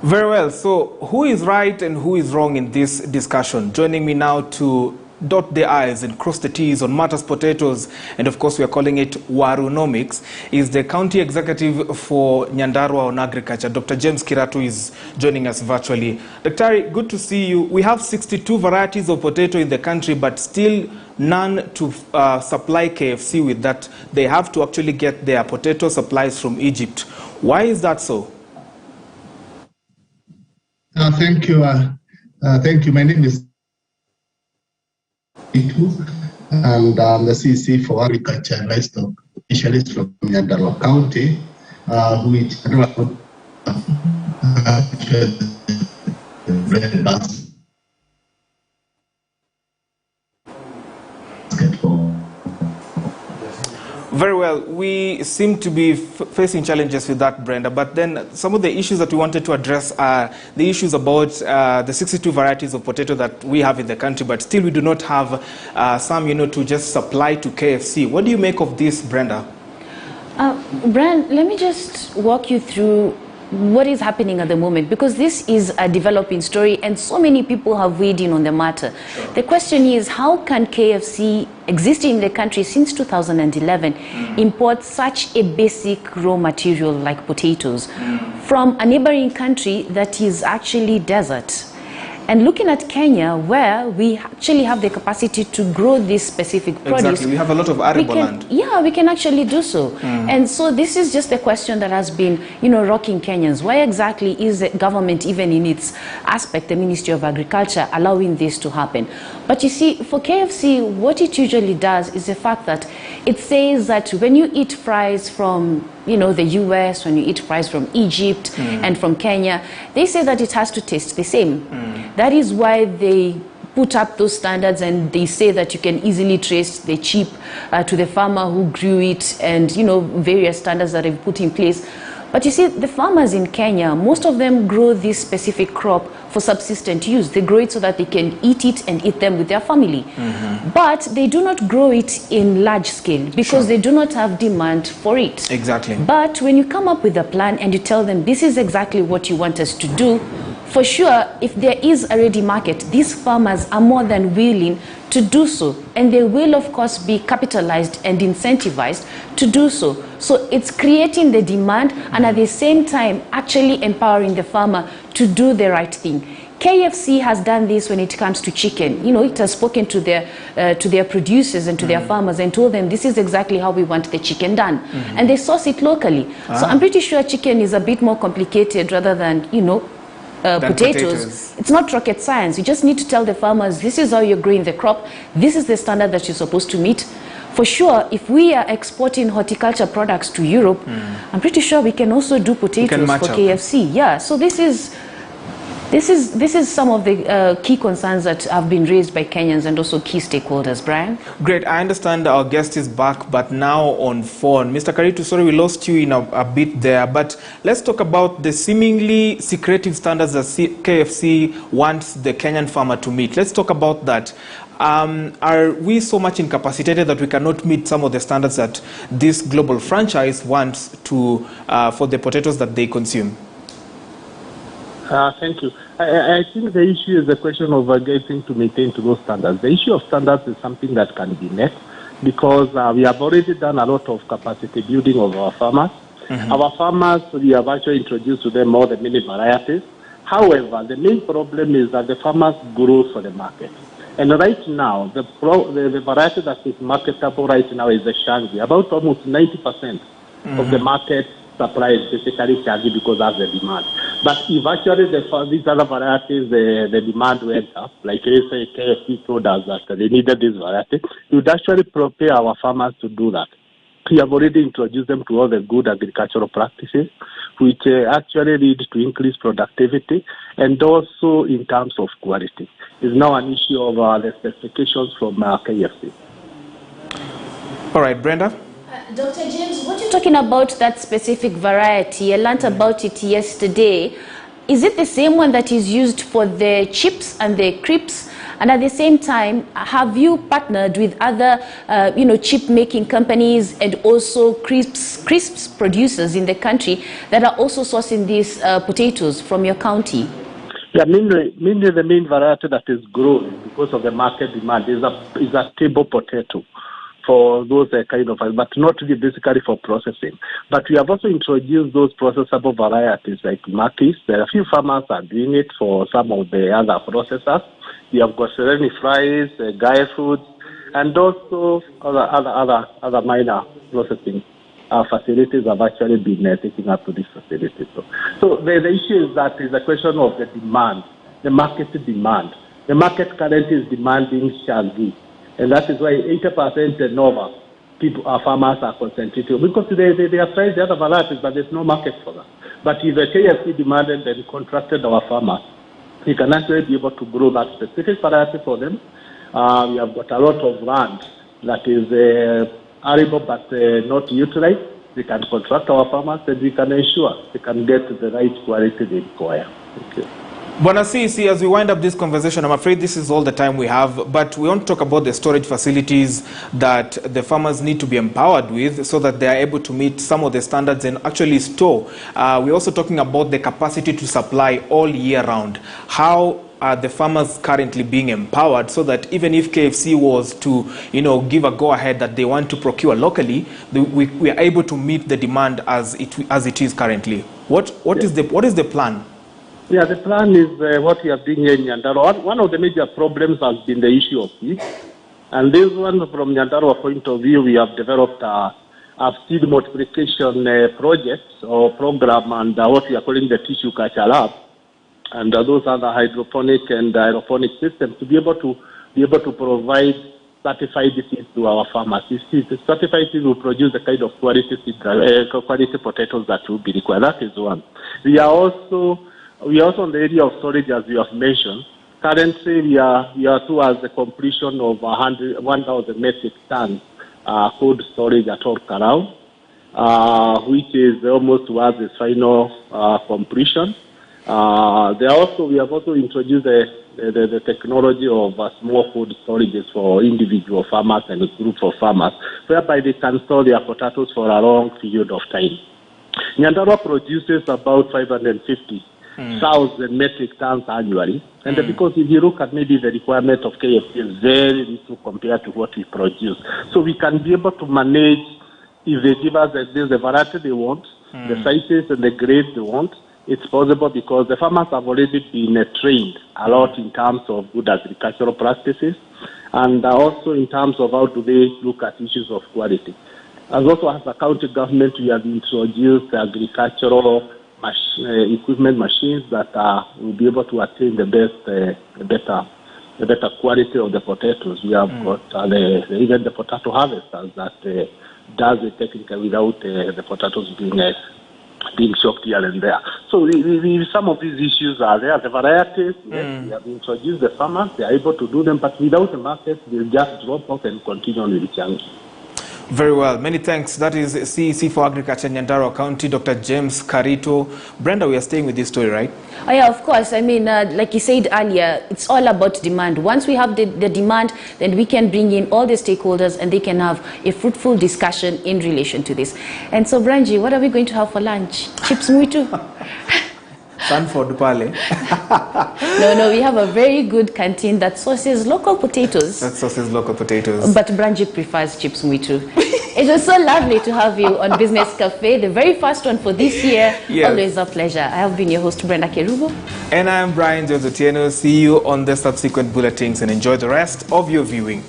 Very well. So who is right and who is wrong in this discussion? Joining me now to dot the I's and cross the T's on matters potatoes, and of course we are calling it Warunomics, is the County Executive for Nyandarua on Agriculture. Dr. James Karitu is joining us virtually. Dr. Good to see you. We have 62 varieties of potato in the country, but still none to supply KFC with that. They have to actually get their potato supplies from Egypt. Why is that so? Thank you. Thank you. My name is Karitu, and I'm the CC for Agriculture and Livestock Specialist from Nyandarua County, which Very well. We seem to be facing challenges with that, Brenda, but then some of the issues that we wanted to address are the issues about the 62 varieties of potato that we have in the country, but still we do not have some, to just supply to KFC. What do you make of this, Brenda? Brian, let me just walk you through what is happening at the moment, because this is a developing story and so many people have weighed in on the matter. Sure. The question is, how can KFC, existing in the country since 2011, import such a basic raw material like potatoes from a neighboring country that is actually desert? And looking at Kenya, where we actually have the capacity to grow this specific produce. Exactly, we have a lot of arable land. Yeah, we can actually do so. And so this is just a question that has been, rocking Kenyans. Why exactly is the government, even in its aspect, the Ministry of Agriculture, allowing this to happen? But you see, for KFC, what it usually does is the fact that it says that when you eat fries from the US, when you eat fries from Egypt and from Kenya, they say that it has to taste the same. That is why they put up those standards, and they say that you can easily trace the chip to the farmer who grew it, and various standards that they've put in place. But you see, the farmers in Kenya, most of them grow this specific crop for subsistent use. They grow it so that they can eat it and eat them with their family. But they do not grow it in large scale because they do not have demand for it. Exactly. But when you come up with a plan and you tell them this is exactly what you want us to do, for sure, if there is a ready market, these farmers are more than willing to do so. And they will, of course, be capitalized and incentivized to do so. So it's creating the demand and at the same time actually empowering the farmer to do the right thing. KFC has done this when it comes to chicken. It has spoken to their producers and to their farmers and told them this is exactly how we want the chicken done. And they source it locally. So I'm pretty sure chicken is a bit more complicated rather than, potatoes. It's not rocket science. You just need to tell the farmers, this is how you're growing the crop. This is the standard that you're supposed to meet. For sure, if we are exporting horticulture products to Europe, I'm pretty sure we can also do potatoes for KFC. Yeah, so this is some of the key concerns that have been raised by Kenyans and also key stakeholders. Brian? Great. I understand our guest is back, but now on phone. Mr. Karitu, sorry we lost you in a bit there, but let's talk about the seemingly secretive standards that KFC wants the Kenyan farmer to meet. Let's talk about that. Are we so much incapacitated that we cannot meet some of the standards that this global franchise wants to for the potatoes that they consume? Thank you. I think the issue is the question of getting to maintain to those standards. The issue of standards is something that can be met because we have already done a lot of capacity building of our farmers. Our farmers, we have actually introduced to them more than many varieties. However, the main problem is that the farmers grow for the market. And right now, the variety that is marketable right now is the Shangi. About almost 90% of the market supply is basically Shangi because that's the demand. But if actually these other varieties, the demand went up, like KFC told us that they needed this variety, we would actually prepare our farmers to do that. We have already introduced them to all the good agricultural practices, which actually lead to increased productivity and also in terms of quality. It's now an issue of the specifications from KFC. All right, Brenda? Dr. James, what you're talking about, that specific variety, I learned about it yesterday. Is it the same one that is used for the chips and the crisps And at the same time, have you partnered with other, chip making companies and also crisps producers in the country that are also sourcing these potatoes from your county? Yeah, mainly the main variety that is grown because of the market demand is a table potato for those kind of, but not really basically for processing. But we have also introduced those processable varieties like Makis. There are a few farmers are doing it for some of the other processors. We have got Sereni Fries, Gaia Foods, and also other minor processing facilities have actually been taking up to this facility. So the issue is that is a question of the demand, the market demand. The market currently is demanding shaggy, and that is why 80% and over farmers are concentrated because they are trying the other varieties, but there's no market for them. But if the KFC demanded and contracted our farmers, we can actually be able to grow that specific variety for them. We have got a lot of land that is arable but not utilized. We can contract our farmers and we can ensure they can get the right quality they require. Thank you. Bwana CEC, as we wind up this conversation, I'm afraid this is all the time we have, but we want to talk about the storage facilities that the farmers need to be empowered with so that they are able to meet some of the standards and actually store. We're also talking about the capacity to supply all year round. How are the farmers currently being empowered so that even if KFC was to, give a go-ahead that they want to procure locally, we are able to meet the demand as it is currently? What is the plan? Yeah, the plan is what we are doing here in Nyandarua. One of the major problems has been the issue of seed. And this one, from Nyandarua point of view, we have developed a seed multiplication project or program, and what we are calling the tissue culture lab. And those are the hydroponic and aeroponic systems to be able to provide certified seeds to our farmers. The certified seeds will produce the kind of quality potatoes that will be required. That is one. We are also on the area of storage, as you have mentioned. Currently, we are towards the completion of 1,000 metric tons cold storage at all Karau, which is almost towards the final completion. We have also introduced the technology of small food storages for individual farmers and a group of farmers, whereby they can store their potatoes for a long period of time. Nyandarua produces about 550,000 metric tons annually, and because if you look at maybe the requirement of KFC is very little compared to what we produce. So we can be able to manage if they give us the variety they want, the sizes and the grades they want. It's possible because the farmers have already been trained a lot in terms of good agricultural practices and also in terms of how do they look at issues of quality. As also as a county government, we have introduced agricultural equipment machines that will be able to attain the better quality of the potatoes. We have got even the potato harvesters that does it technically without the potatoes being shocked here and there. So some of these issues are there. The varieties, yes, we have introduced the farmers, they are able to do them, but without the market, they just drop off and continue with the challenge. Very well. Many thanks. That is CEC for Agriculture in Nyandarua County, Dr. James Karitu. Brenda, we are staying with this story, right? Oh, yeah, of course. I mean, like you said earlier, it's all about demand. Once we have the demand, then we can bring in all the stakeholders and they can have a fruitful discussion in relation to this. And so, Branji, what are we going to have for lunch? Chips mwitu? Sanford Pale. No, we have a very good canteen that sources local potatoes. But Branji prefers chips mwitu. It was so lovely to have you on Business Cafe, the very first one for this year. Yes. Always a pleasure. I have been your host, Brenda Kerubo. And I'm Brian Jozotieno. See you on the subsequent bulletins and enjoy the rest of your viewing.